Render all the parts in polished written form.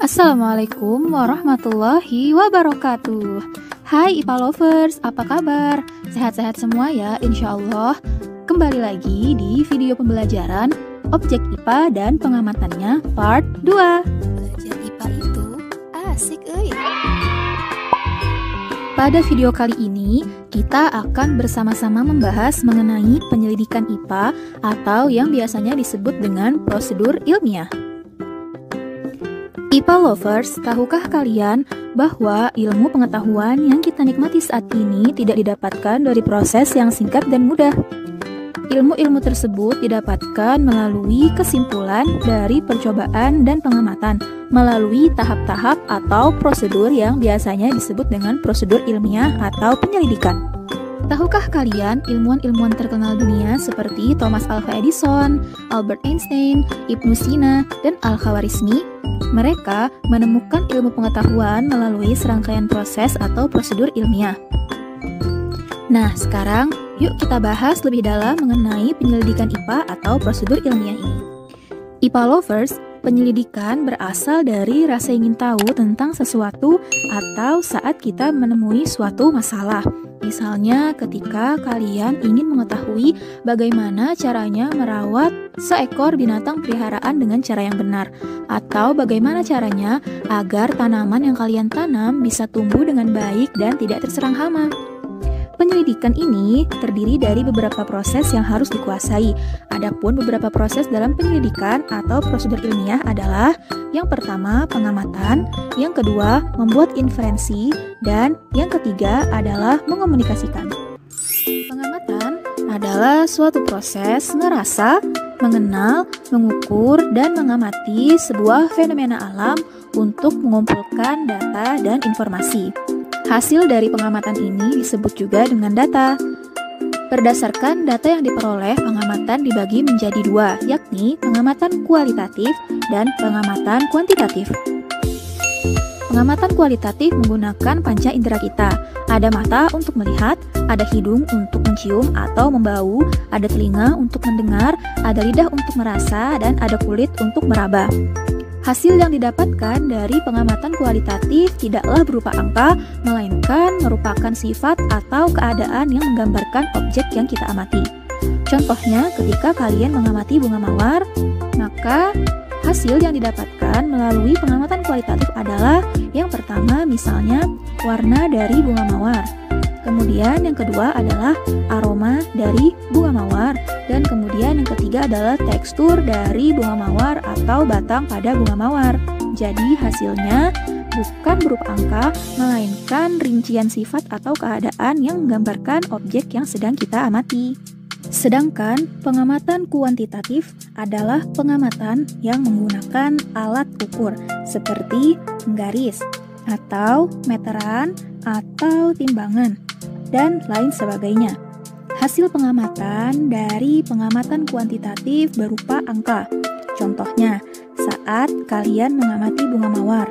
Assalamualaikum warahmatullahi wabarakatuh. Hai IPA Lovers, apa kabar? Sehat-sehat semua ya, insya Allah. Kembali lagi di video pembelajaran Objek IPA dan Pengamatannya Part 2. Belajar IPA itu asik euy. Pada video kali ini, kita akan bersama-sama membahas mengenai penyelidikan IPA atau yang biasanya disebut dengan prosedur ilmiah. IPA Lovers, tahukah kalian bahwa ilmu pengetahuan yang kita nikmati saat ini tidak didapatkan dari proses yang singkat dan mudah? Ilmu-ilmu tersebut didapatkan melalui kesimpulan dari percobaan dan pengamatan, melalui tahap-tahap atau prosedur yang biasanya disebut dengan prosedur ilmiah atau penyelidikan. Tahukah kalian ilmuwan-ilmuwan terkenal dunia seperti Thomas Alva Edison, Albert Einstein, Ibnu Sina, dan Al-Khwarizmi? Mereka menemukan ilmu pengetahuan melalui serangkaian proses atau prosedur ilmiah. Nah, sekarang yuk kita bahas lebih dalam mengenai penyelidikan IPA atau prosedur ilmiah ini. IPA Lovers, penyelidikan berasal dari rasa ingin tahu tentang sesuatu atau saat kita menemui suatu masalah. Misalnya ketika kalian ingin mengetahui bagaimana caranya merawat seekor binatang peliharaan dengan cara yang benar, atau bagaimana caranya agar tanaman yang kalian tanam bisa tumbuh dengan baik dan tidak terserang hama. Penyelidikan ini terdiri dari beberapa proses yang harus dikuasai. Adapun beberapa proses dalam penyelidikan atau prosedur ilmiah adalah yang pertama, pengamatan, yang kedua, membuat inferensi, dan yang ketiga adalah mengomunikasikan. Pengamatan adalah suatu proses merasa, mengenal, mengukur, dan mengamati sebuah fenomena alam untuk mengumpulkan data dan informasi. Hasil dari pengamatan ini disebut juga dengan data. Berdasarkan data yang diperoleh, pengamatan dibagi menjadi dua, yakni pengamatan kualitatif dan pengamatan kuantitatif. Pengamatan kualitatif menggunakan panca indera kita. Ada mata untuk melihat, ada hidung untuk mencium atau membau, ada telinga untuk mendengar, ada lidah untuk merasa, dan ada kulit untuk meraba. Hasil yang didapatkan dari pengamatan kualitatif tidaklah berupa angka, melainkan merupakan sifat atau keadaan yang menggambarkan objek yang kita amati. Contohnya, ketika kalian mengamati bunga mawar, maka hasil yang didapatkan melalui pengamatan kualitatif adalah yang pertama misalnya warna dari bunga mawar. Kemudian yang kedua adalah aroma dari bunga mawar, dan kemudian yang ketiga adalah tekstur dari bunga mawar atau batang pada bunga mawar. Jadi hasilnya bukan berupa angka, melainkan rincian sifat atau keadaan yang menggambarkan objek yang sedang kita amati. Sedangkan pengamatan kuantitatif adalah pengamatan yang menggunakan alat ukur seperti garis atau meteran atau timbangan dan lain sebagainya. Hasil pengamatan dari pengamatan kuantitatif berupa angka. Contohnya, saat kalian mengamati bunga mawar,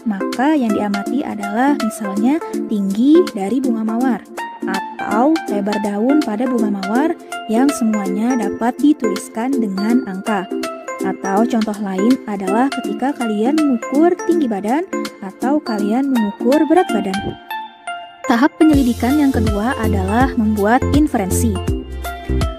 maka yang diamati adalah misalnya tinggi dari bunga mawar atau lebar daun pada bunga mawar yang semuanya dapat dituliskan dengan angka. Atau contoh lain adalah ketika kalian mengukur tinggi badan atau kalian mengukur berat badan. Tahap penyelidikan yang kedua adalah membuat inferensi.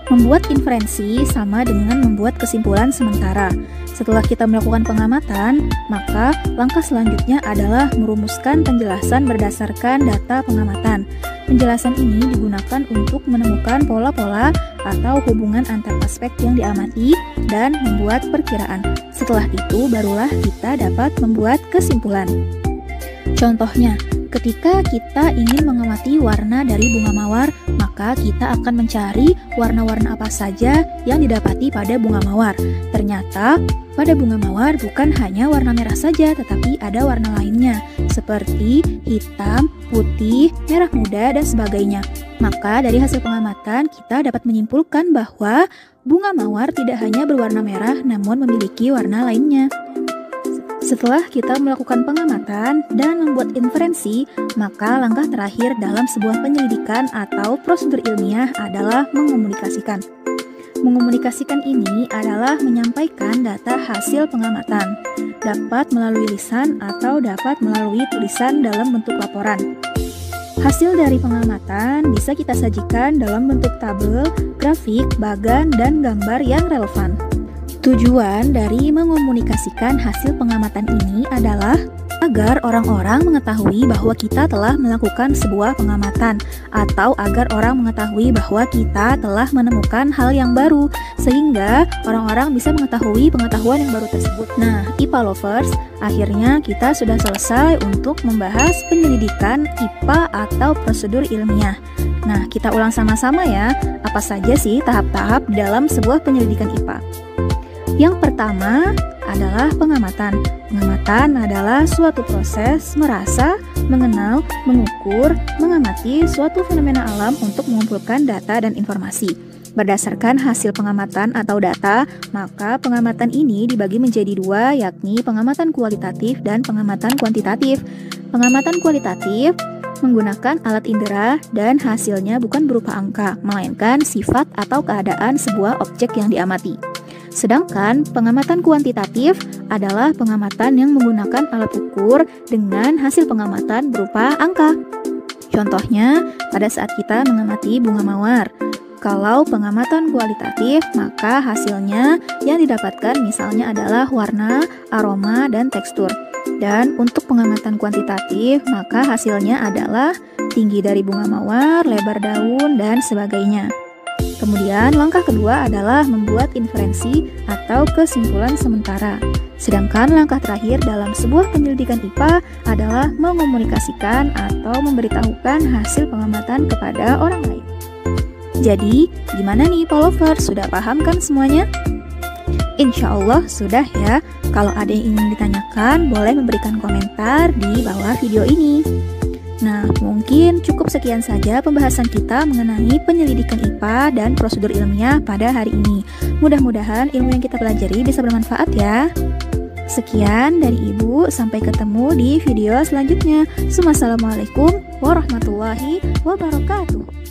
Membuat inferensi sama dengan membuat kesimpulan sementara. Setelah kita melakukan pengamatan, maka langkah selanjutnya adalah merumuskan penjelasan berdasarkan data pengamatan. Penjelasan ini digunakan untuk menemukan pola-pola atau hubungan antar aspek yang diamati dan membuat perkiraan. Setelah itu, barulah kita dapat membuat kesimpulan. Contohnya, ketika kita ingin mengamati warna dari bunga mawar, maka kita akan mencari warna-warna apa saja yang didapati pada bunga mawar. Ternyata, pada bunga mawar bukan hanya warna merah saja, tetapi ada warna lainnya, seperti hitam, putih, merah muda, dan sebagainya. Maka dari hasil pengamatan, kita dapat menyimpulkan bahwa bunga mawar tidak hanya berwarna merah, namun memiliki warna lainnya. Setelah kita melakukan pengamatan dan membuat inferensi, maka langkah terakhir dalam sebuah penyelidikan atau prosedur ilmiah adalah mengomunikasikan. Mengomunikasikan ini adalah menyampaikan data hasil pengamatan, dapat melalui lisan atau dapat melalui tulisan dalam bentuk laporan. Hasil dari pengamatan bisa kita sajikan dalam bentuk tabel, grafik, bagan, dan gambar yang relevan. Tujuan dari mengomunikasikan hasil pengamatan ini adalah agar orang-orang mengetahui bahwa kita telah melakukan sebuah pengamatan, atau agar orang mengetahui bahwa kita telah menemukan hal yang baru, sehingga orang-orang bisa mengetahui pengetahuan yang baru tersebut. Nah, IPA Lovers, akhirnya kita sudah selesai untuk membahas penyelidikan IPA atau prosedur ilmiah. Nah, kita ulang sama-sama ya, apa saja sih tahap-tahap dalam sebuah penyelidikan IPA. Yang pertama adalah pengamatan. Pengamatan adalah suatu proses merasa, mengenal, mengukur, mengamati suatu fenomena alam untuk mengumpulkan data dan informasi. Berdasarkan hasil pengamatan atau data, maka pengamatan ini dibagi menjadi dua, yakni pengamatan kualitatif dan pengamatan kuantitatif. Pengamatan kualitatif menggunakan alat indera dan hasilnya bukan berupa angka, melainkan sifat atau keadaan sebuah objek yang diamati. Sedangkan pengamatan kuantitatif adalah pengamatan yang menggunakan alat ukur dengan hasil pengamatan berupa angka. Contohnya, pada saat kita mengamati bunga mawar. Kalau pengamatan kualitatif, maka hasilnya yang didapatkan misalnya adalah warna, aroma, dan tekstur. Dan untuk pengamatan kuantitatif, maka hasilnya adalah tinggi dari bunga mawar, lebar daun, dan sebagainya. Kemudian langkah kedua adalah membuat inferensi atau kesimpulan sementara. Sedangkan langkah terakhir dalam sebuah penyelidikan IPA adalah mengomunikasikan atau memberitahukan hasil pengamatan kepada orang lain. Jadi, gimana nih IPA Lovers? Sudah paham kan semuanya? Insya Allah sudah ya. Kalau ada yang ingin ditanyakan, boleh memberikan komentar di bawah video ini. Nah, mungkin cukup sekian saja pembahasan kita mengenai penyelidikan IPA dan prosedur ilmiah pada hari ini. Mudah-mudahan ilmu yang kita pelajari bisa bermanfaat ya. Sekian dari Ibu, sampai ketemu di video selanjutnya. Wassalamualaikum warahmatullahi wabarakatuh.